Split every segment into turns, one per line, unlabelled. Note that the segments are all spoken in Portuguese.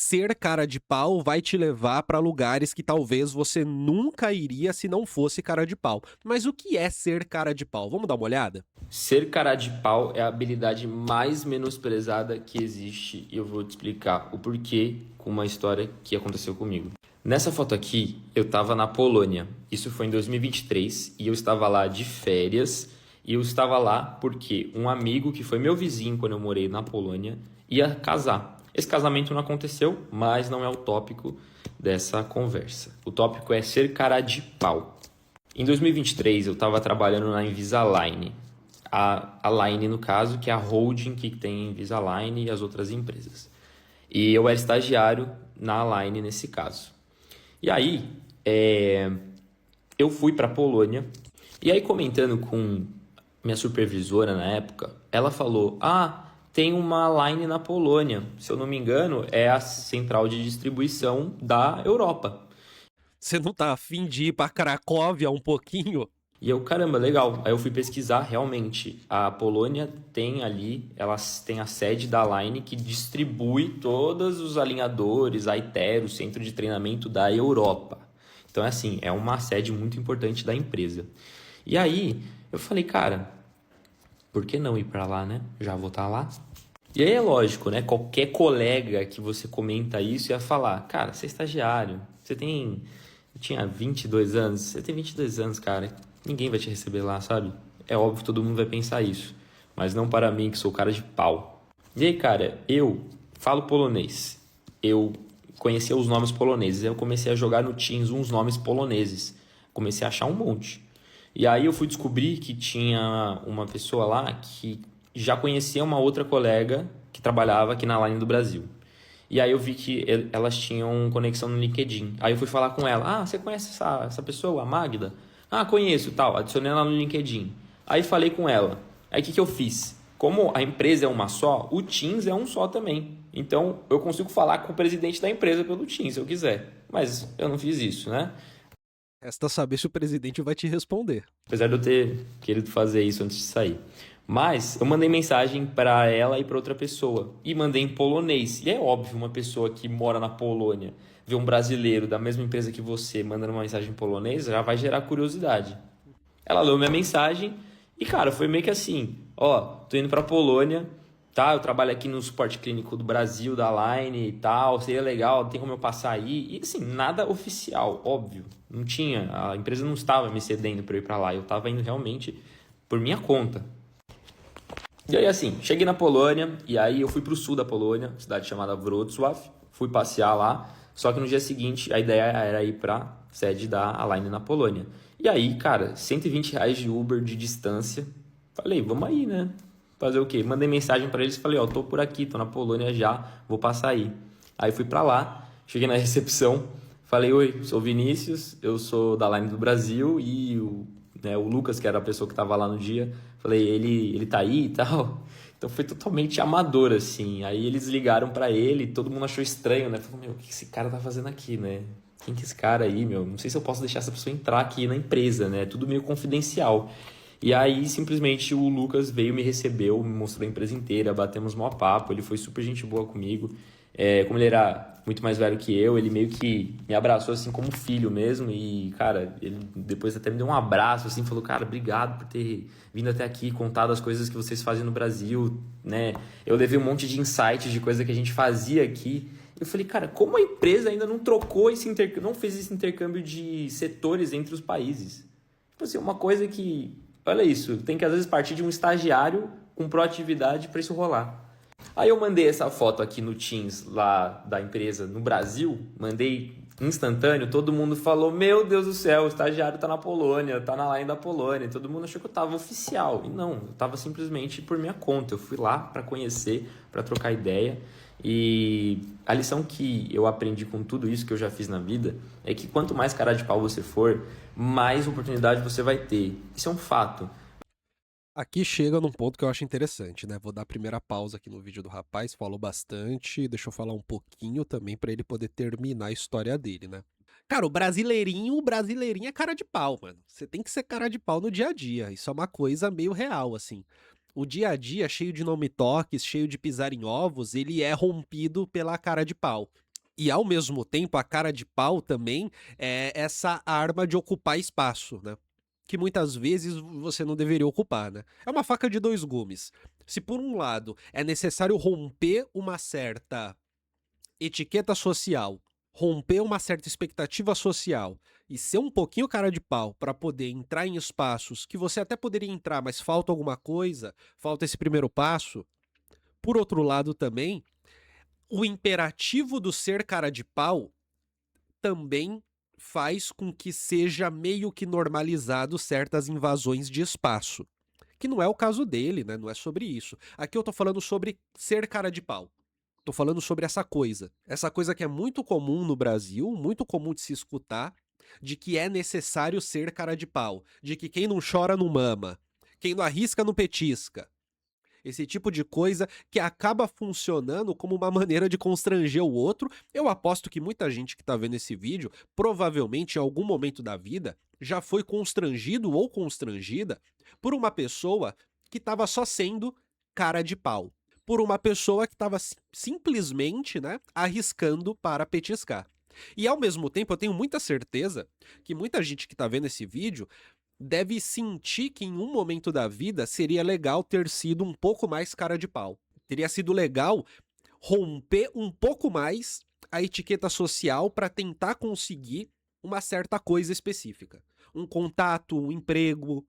Ser cara de pau vai te levar para lugares que talvez você nunca iria se não fosse cara de pau. Mas o que é ser cara de pau? Vamos dar uma olhada?
Ser cara de pau é a habilidade mais menosprezada que existe e eu vou te explicar o porquê com uma história que aconteceu comigo. Nessa foto aqui, eu estava na Polônia. Isso foi em 2023 e eu estava lá de férias e eu estava lá porque um amigo que foi meu vizinho quando eu morei na Polônia ia casar. Esse casamento não aconteceu, mas não é o tópico dessa conversa. O tópico é ser cara de pau. Em 2023, eu estava trabalhando na Invisalign. A Line, no caso, que é a holding que tem Invisalign e as outras empresas. E eu era estagiário na Line nesse caso. E aí, eu fui para a Polônia. E aí, comentando com minha supervisora na época, ela falou: Ah, tem uma Line na Polônia. Se eu não me engano, é a central de distribuição da Europa.
Você não tá afim de ir pra Cracóvia um pouquinho?
E eu, caramba, legal. Aí eu fui pesquisar, realmente, a Polônia tem ali, ela tem a sede da Line que distribui todos os alinhadores, a Itero, o centro de treinamento da Europa. Então, é assim, é uma sede muito importante da empresa. E aí, eu falei, cara, por que não ir para lá, né? Já vou estar lá. E aí é lógico, né? Qualquer colega que você comenta isso ia falar, cara, você é estagiário, você tem... Eu tinha 22 anos, você tem 22 anos, cara, ninguém vai te receber lá, sabe? É óbvio que todo mundo vai pensar isso, mas não para mim que sou cara de pau. E aí, cara, eu falo polonês, eu conhecia os nomes poloneses, eu comecei a jogar no Teams uns nomes poloneses, comecei a achar um monte. E aí eu fui descobrir que tinha uma pessoa lá que já conhecia uma outra colega que trabalhava aqui na Line do Brasil. E aí eu vi que elas tinham conexão no LinkedIn. Aí eu fui falar com ela. Ah, você conhece essa pessoa, a Magda? Ah, conheço, tal. Adicionei ela no LinkedIn. Aí falei com ela. Aí o que eu fiz? Como a empresa é uma só, o Teams é um só também. Então eu consigo falar com o presidente da empresa pelo Teams, se eu quiser. Mas eu não fiz isso, né?
Resta saber se o presidente vai te responder.
Apesar de eu ter querido fazer isso antes de sair. Mas eu mandei mensagem para ela e para outra pessoa. E mandei em polonês. E é óbvio, uma pessoa que mora na Polônia, ver um brasileiro da mesma empresa que você mandando uma mensagem em polonês, já vai gerar curiosidade. Ela leu minha mensagem e, cara, foi meio que assim: Ó, tô indo pra Polônia, tá? Eu trabalho aqui no suporte clínico do Brasil, da Line e tal, seria legal, tem como eu passar aí? E assim, nada oficial, óbvio. Não tinha, a empresa não estava me cedendo para eu ir para lá, eu estava indo realmente por minha conta. E aí assim, cheguei na Polônia e aí eu fui para o sul da Polônia, cidade chamada Wrocław, fui passear lá, só que no dia seguinte a ideia era ir para sede da Align na Polônia. E aí, cara, R$ 120 de Uber de distância, falei, vamos aí, né? Fazer o quê? Mandei mensagem para eles e falei, ó, tô por aqui, tô na Polônia já, vou passar aí. Aí fui para lá, cheguei na recepção, falei, oi, sou Vinícius, eu sou da Line do Brasil e o Lucas, que era a pessoa que estava lá no dia, falei, ele tá aí e tal. Então foi totalmente amador, assim. Aí eles ligaram pra ele, todo mundo achou estranho, né? Falou, meu, o que esse cara tá fazendo aqui, né? Quem que é esse cara aí, meu? Não sei se eu posso deixar essa pessoa entrar aqui na empresa, né? Tudo meio confidencial. E aí, simplesmente, o Lucas veio, me recebeu, me mostrou a empresa inteira, batemos mó papo, ele foi super gente boa comigo. Como ele era muito mais velho que eu, ele meio que me abraçou assim como filho mesmo e, cara, ele depois até me deu um abraço assim, falou, cara, obrigado por ter vindo até aqui, contado as coisas que vocês fazem no Brasil, né? Eu levei um monte de insights de coisa que a gente fazia aqui. Eu falei, cara, como a empresa ainda não trocou esse intercâmbio, não fez esse intercâmbio de setores entre os países? Tipo assim, uma coisa que, olha isso, tem que às vezes partir de um estagiário com proatividade para isso rolar. Aí eu mandei essa foto aqui no Teams lá da empresa no Brasil, mandei instantâneo, todo mundo falou, meu Deus do céu, o estagiário tá na Polônia, tá na line da Polônia, todo mundo achou que eu tava oficial, e não, eu tava simplesmente por minha conta, eu fui lá para conhecer, para trocar ideia, e a lição que eu aprendi com tudo isso que eu já fiz na vida é que quanto mais cara de pau você for, mais oportunidade você vai ter, isso é um fato.
Aqui chega num ponto que eu acho interessante, né? Vou dar a primeira pausa aqui no vídeo do rapaz, falou bastante, deixa eu falar um pouquinho também pra ele poder terminar a história dele, né? Cara, o brasileirinho é cara de pau, mano. Você tem que ser cara de pau no dia a dia. Isso é uma coisa meio real, assim. O dia a dia, cheio de nome toques, cheio de pisar em ovos, ele é rompido pela cara de pau. E ao mesmo tempo, a cara de pau também é essa arma de ocupar espaço, né? Que muitas vezes você não deveria ocupar, né? É uma faca de dois gumes. Se por um lado é necessário romper uma certa etiqueta social, romper uma certa expectativa social e ser um pouquinho cara de pau para poder entrar em espaços que você até poderia entrar, mas falta alguma coisa, falta esse primeiro passo. Por outro lado também, o imperativo do ser cara de pau também faz com que seja meio que normalizado certas invasões de espaço. Que não é o caso dele, né? Não é sobre isso. Aqui eu tô falando sobre ser cara de pau. Tô falando sobre essa coisa. Essa coisa que é muito comum no Brasil, muito comum de se escutar, de que é necessário ser cara de pau. De que quem não chora não mama. Quem não arrisca não petisca. Esse tipo de coisa que acaba funcionando como uma maneira de constranger o outro. Eu aposto que muita gente que tá vendo esse vídeo, provavelmente em algum momento da vida, já foi constrangido ou constrangida por uma pessoa que estava só sendo cara de pau. Por uma pessoa que estava simplesmente, né, arriscando para petiscar. E ao mesmo tempo, eu tenho muita certeza que muita gente que tá vendo esse vídeo deve sentir que em um momento da vida seria legal ter sido um pouco mais cara de pau. Teria sido legal romper um pouco mais a etiqueta social para tentar conseguir uma certa coisa específica. Um contato, um emprego,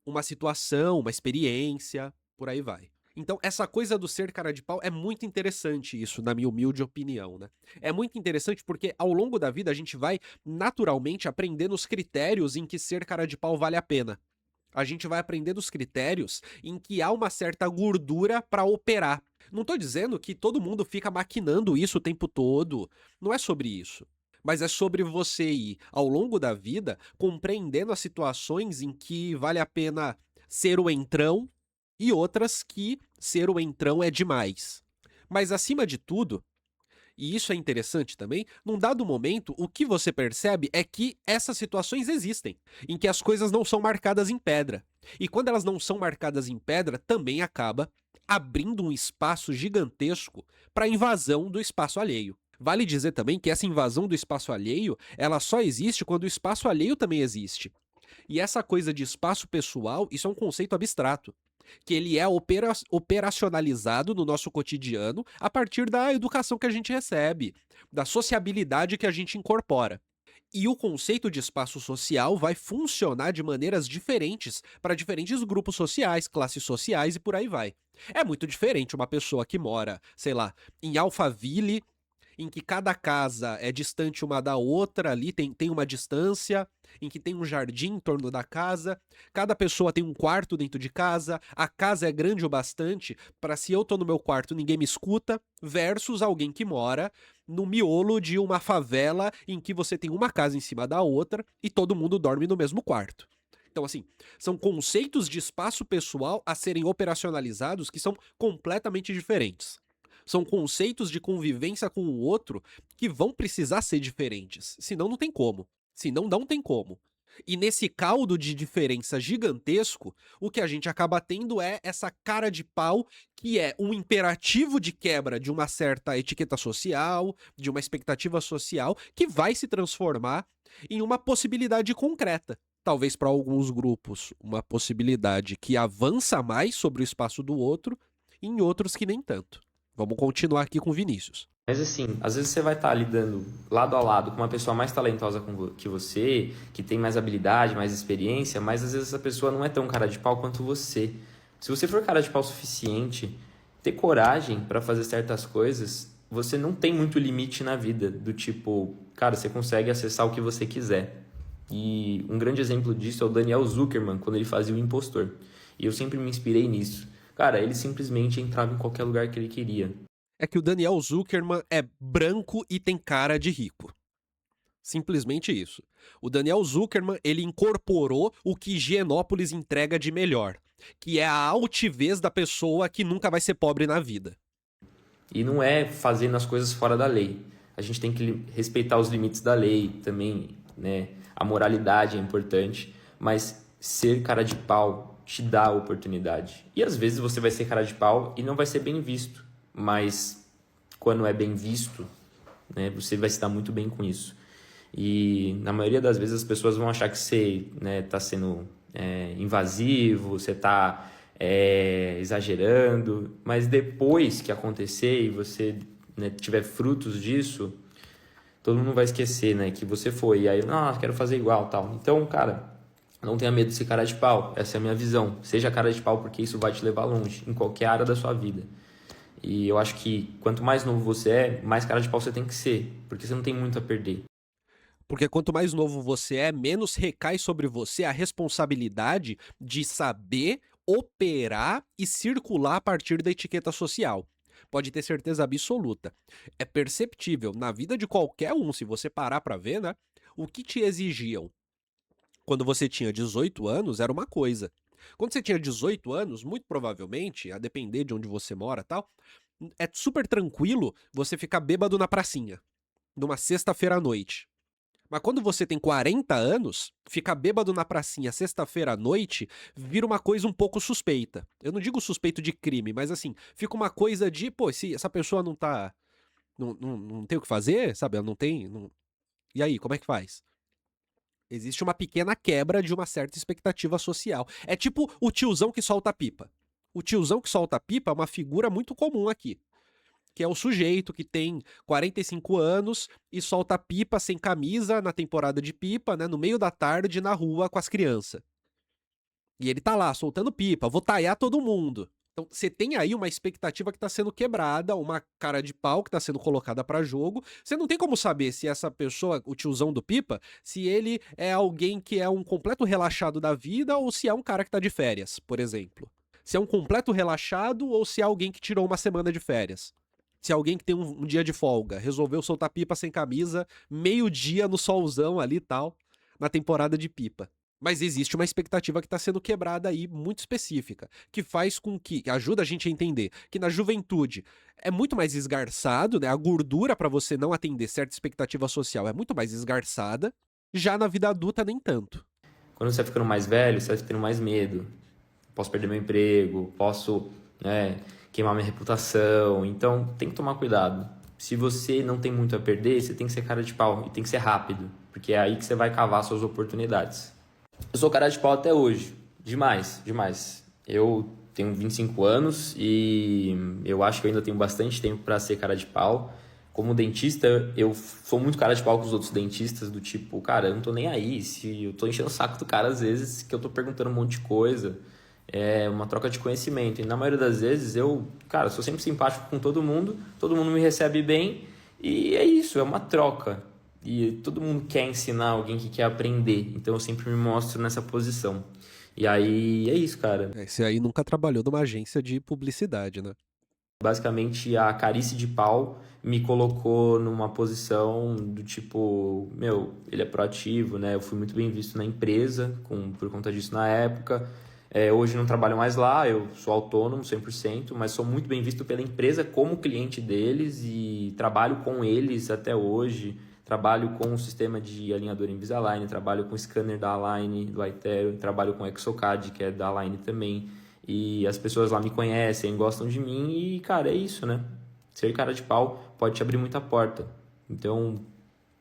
uma situação, uma experiência, por aí vai. Então, essa coisa do ser cara de pau é muito interessante, isso, na minha humilde opinião, né? É muito interessante porque ao longo da vida a gente vai naturalmente aprendendo os critérios em que ser cara de pau vale a pena. A gente vai aprendendo os critérios em que há uma certa gordura para operar. Não tô dizendo que todo mundo fica maquinando isso o tempo todo. Não é sobre isso. Mas é sobre você ir, ao longo da vida, compreendendo as situações em que vale a pena ser o entrão e outras que ser o entrão é demais. Mas acima de tudo, e isso é interessante também, num dado momento, o que você percebe é que essas situações existem, em que as coisas não são marcadas em pedra. E quando elas não são marcadas em pedra, também acaba abrindo um espaço gigantesco para a invasão do espaço alheio. Vale dizer também que essa invasão do espaço alheio, ela só existe quando o espaço alheio também existe. E essa coisa de espaço pessoal, isso é um conceito abstrato, que ele é operacionalizado no nosso cotidiano a partir da educação que a gente recebe, da sociabilidade que a gente incorpora. E o conceito de espaço social vai funcionar de maneiras diferentes para diferentes grupos sociais, classes sociais e por aí vai. É muito diferente uma pessoa que mora, sei lá, em Alphaville, em que cada casa é distante uma da outra, ali tem uma distância, em que tem um jardim em torno da casa, cada pessoa tem um quarto dentro de casa, a casa é grande o bastante para se eu tô no meu quarto ninguém me escuta, versus alguém que mora no miolo de uma favela em que você tem uma casa em cima da outra e todo mundo dorme no mesmo quarto. Então, assim, são conceitos de espaço pessoal a serem operacionalizados que são completamente diferentes. São conceitos de convivência com o outro que vão precisar ser diferentes. Senão não tem como. Senão não tem como. E nesse caldo de diferença gigantesco, o que a gente acaba tendo é essa cara de pau que é um imperativo de quebra de uma certa etiqueta social, de uma expectativa social, que vai se transformar em uma possibilidade concreta. Talvez para alguns grupos, uma possibilidade que avança mais sobre o espaço do outro, e em outros que nem tanto. Vamos continuar aqui com o Vinícius.
Mas assim, às vezes você vai estar lidando lado a lado com uma pessoa mais talentosa que você, que tem mais habilidade, mais experiência, mas às vezes essa pessoa não é tão cara de pau quanto você. Se você for cara de pau o suficiente, ter coragem para fazer certas coisas, você não tem muito limite na vida, do tipo, cara, você consegue acessar o que você quiser. E um grande exemplo disso é o Daniel Zuckerman, quando ele fazia o Impostor. E eu sempre me inspirei nisso. Cara, ele simplesmente entrava em qualquer lugar que ele queria.
É que o Daniel Zuckerman é branco e tem cara de rico. Simplesmente isso. O Daniel Zuckerman, ele incorporou o que Higienópolis entrega de melhor, que é a altivez da pessoa que nunca vai ser pobre na vida.
E não é fazendo as coisas fora da lei. A gente tem que respeitar os limites da lei também, né? A moralidade é importante, mas ser cara de pau te dá a oportunidade. E às vezes você vai ser cara de pau e não vai ser bem visto. Mas quando é bem visto, né? Você vai se dar muito bem com isso. E na maioria das vezes as pessoas vão achar que você, né, tá sendo invasivo, você tá exagerando, mas depois que acontecer e você, né, tiver frutos disso, todo mundo vai esquecer, né, que você foi. E aí, quero fazer igual, tal. Então, cara, não tenha medo de ser cara de pau. Essa é a minha visão. Seja cara de pau, porque isso vai te levar longe, em qualquer área da sua vida. E eu acho que quanto mais novo você é, mais cara de pau você tem que ser, porque você não tem muito a perder.
Porque quanto mais novo você é, menos recai sobre você a responsabilidade de saber operar e circular a partir da etiqueta social. Pode ter certeza absoluta. É perceptível na vida de qualquer um, se você parar pra ver, né? O que te exigiam quando você tinha 18 anos era uma coisa. Quando você tinha 18 anos, muito provavelmente, a depender de onde você mora e tal, é super tranquilo você ficar bêbado na pracinha, numa sexta-feira à noite. Mas quando você tem 40 anos, ficar bêbado na pracinha sexta-feira à noite vira uma coisa um pouco suspeita. Eu não digo suspeito de crime, mas assim, fica uma coisa de, pô, se essa pessoa não tá. Não tem o que fazer, sabe? Ela não tem. E aí, como é que faz? Existe uma pequena quebra de uma certa expectativa social. É tipo o tiozão que solta pipa. O tiozão que solta pipa é uma figura muito comum aqui. Que é o sujeito que tem 45 anos e solta pipa sem camisa na temporada de pipa, né? No meio da tarde na rua com as crianças. E ele tá lá soltando pipa, vou taiar todo mundo. Então você tem aí uma expectativa que tá sendo quebrada, uma cara de pau que tá sendo colocada pra jogo. Você não tem como saber se essa pessoa, o tiozão do pipa, se ele é alguém que é um completo relaxado da vida ou se é um cara que tá de férias, por exemplo. Se é um completo relaxado ou se é alguém que tirou uma semana de férias. Se alguém que tem um dia de folga resolveu soltar pipa sem camisa, meio-dia no solzão ali e tal, na temporada de pipa. Mas existe uma expectativa que está sendo quebrada aí, muito específica, que faz com que ajuda a gente a entender que na juventude é muito mais esgarçado, né? A gordura para você não atender certa expectativa social é muito mais esgarçada, já na vida adulta nem tanto.
Quando você vai ficando mais velho, você vai tendo mais medo. Posso perder meu emprego, posso, né, queimar minha reputação. Então, tem que tomar cuidado. Se você não tem muito a perder, você tem que ser cara de pau e tem que ser rápido, porque é aí que você vai cavar suas oportunidades. Eu sou cara de pau até hoje. Demais, demais. Eu tenho 25 anos e eu acho que eu ainda tenho bastante tempo para ser cara de pau. Como dentista, eu sou muito cara de pau com os outros dentistas, do tipo, cara, eu não tô nem aí. Se eu tô enchendo o saco do cara, às vezes, que eu tô perguntando um monte de coisa. É uma troca de conhecimento. E na maioria das vezes, cara, sou sempre simpático com todo mundo me recebe bem. E é isso, é uma troca. E todo mundo quer ensinar alguém que quer aprender. Então eu sempre me mostro nessa posição. E aí é isso, cara.
Esse aí nunca trabalhou numa agência de publicidade, né?
Basicamente, a carice de pau me colocou numa posição do tipo, ele é proativo, né? Eu fui muito bem visto na empresa por conta disso na época. Hoje não trabalho mais lá, eu sou autônomo 100%, mas sou muito bem visto pela empresa como cliente deles e trabalho com eles até hoje. Trabalho com o sistema de alinhador Invisalign, trabalho com o scanner da Align, do Itero, trabalho com o Exocad, que é da Align também. E as pessoas lá me conhecem, gostam de mim e, cara, é isso, né? Ser cara de pau pode te abrir muita porta. Então,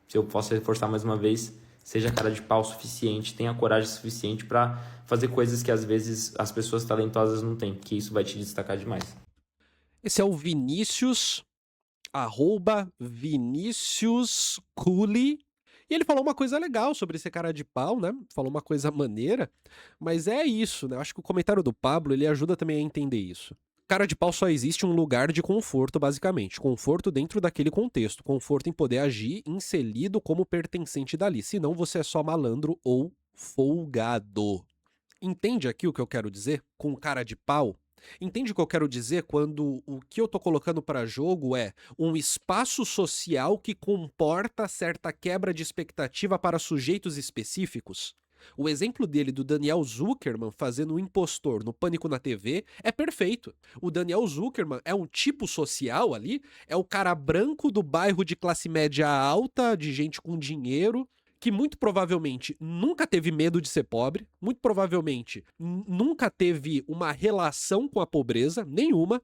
se eu posso reforçar mais uma vez, seja cara de pau o suficiente, tenha coragem suficiente para fazer coisas que às vezes as pessoas talentosas não têm, que isso vai te destacar demais.
Esse é o Vinícius, @ViníciusCuli. E ele falou uma coisa legal sobre esse cara de pau, né? Falou uma coisa maneira, mas é isso, né? Eu acho que o comentário do Pablo, ele ajuda também a entender isso. Cara de pau só existe um lugar de conforto, basicamente. Conforto dentro daquele contexto. Conforto em poder agir inserido como pertencente dali. Senão você é só malandro ou folgado. Entende aqui o que eu quero dizer com cara de pau? Entende o que eu quero dizer quando o que eu tô colocando para jogo é um espaço social que comporta certa quebra de expectativa para sujeitos específicos? O exemplo dele do Daniel Zuckerman fazendo um impostor no Pânico na TV é perfeito. O Daniel Zuckerman é um tipo social ali, é o cara branco do bairro de classe média alta, de gente com dinheiro, que muito provavelmente nunca teve medo de ser pobre, muito provavelmente nunca teve uma relação com a pobreza, nenhuma.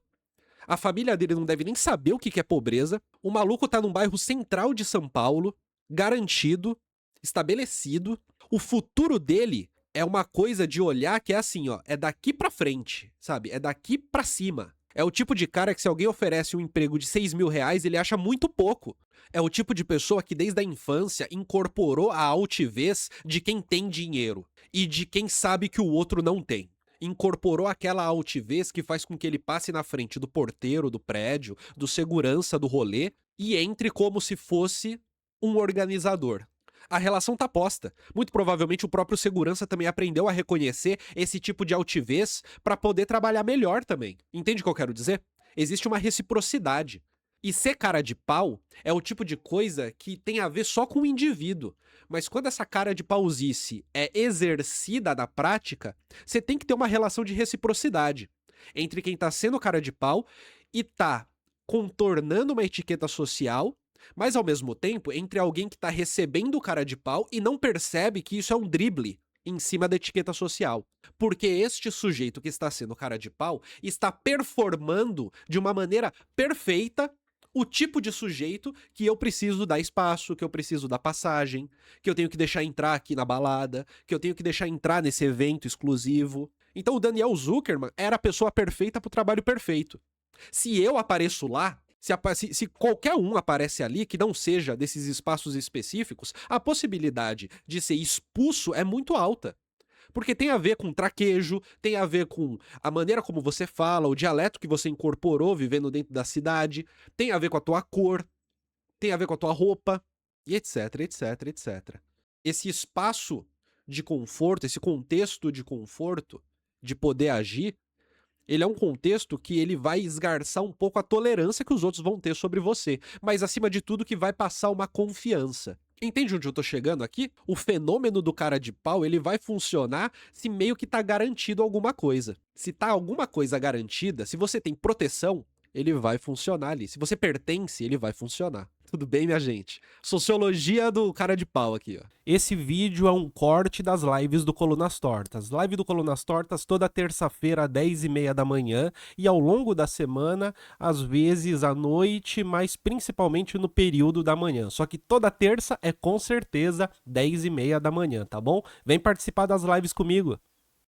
A família dele não deve nem saber o que que é pobreza. O maluco tá num bairro central de São Paulo, garantido, estabelecido. O futuro dele é uma coisa de olhar que é assim, ó, é daqui pra frente, sabe? É daqui pra cima. É o tipo de cara que se alguém oferece um emprego de 6 mil reais, ele acha muito pouco. É o tipo de pessoa que desde a infância incorporou a altivez de quem tem dinheiro e de quem sabe que o outro não tem. Incorporou aquela altivez que faz com que ele passe na frente do porteiro do prédio, do segurança do rolê e entre como se fosse um organizador. A relação tá posta. Muito provavelmente o próprio segurança também aprendeu a reconhecer esse tipo de altivez para poder trabalhar melhor também. Entende o que eu quero dizer? Existe uma reciprocidade. E ser cara de pau é o tipo de coisa que tem a ver só com o indivíduo. Mas quando essa cara de pausice é exercida na prática, você tem que ter uma relação de reciprocidade entre quem tá sendo cara de pau e tá contornando uma etiqueta social, mas ao mesmo tempo entre alguém que tá recebendo o cara de pau e não percebe que isso é um drible em cima da etiqueta social. Porque este sujeito que está sendo cara de pau está performando de uma maneira perfeita o tipo de sujeito que eu preciso dar espaço, que eu preciso dar passagem, que eu tenho que deixar entrar aqui na balada, que eu tenho que deixar entrar nesse evento exclusivo. Então o Daniel Zuckerman era a pessoa perfeita pro trabalho perfeito. Se eu apareço lá, se qualquer um aparece ali que não seja desses espaços específicos, a possibilidade de ser expulso é muito alta. Porque tem a ver com traquejo, tem a ver com a maneira como você fala, o dialeto que você incorporou vivendo dentro da cidade, tem a ver com a tua cor, tem a ver com a tua roupa, e etc, etc, etc. Esse espaço de conforto, esse contexto de conforto, de poder agir, ele é um contexto que ele vai esgarçar um pouco a tolerância que os outros vão ter sobre você, mas acima de tudo que vai passar uma confiança. Entende onde eu tô chegando aqui? O fenômeno do cara de pau, ele vai funcionar se meio que tá garantido alguma coisa. Se tá alguma coisa garantida, se você tem proteção, ele vai funcionar ali. Se você pertence, ele vai funcionar. Tudo bem, minha gente? Sociologia do cara de pau aqui, ó. Esse vídeo é um corte das lives do Colunas Tortas. Live do Colunas Tortas toda terça-feira, às 10h30 da manhã. E ao longo da semana, às vezes à noite, mas principalmente no período da manhã. Só que toda terça é com certeza 10h30 da manhã, tá bom? Vem participar das lives comigo.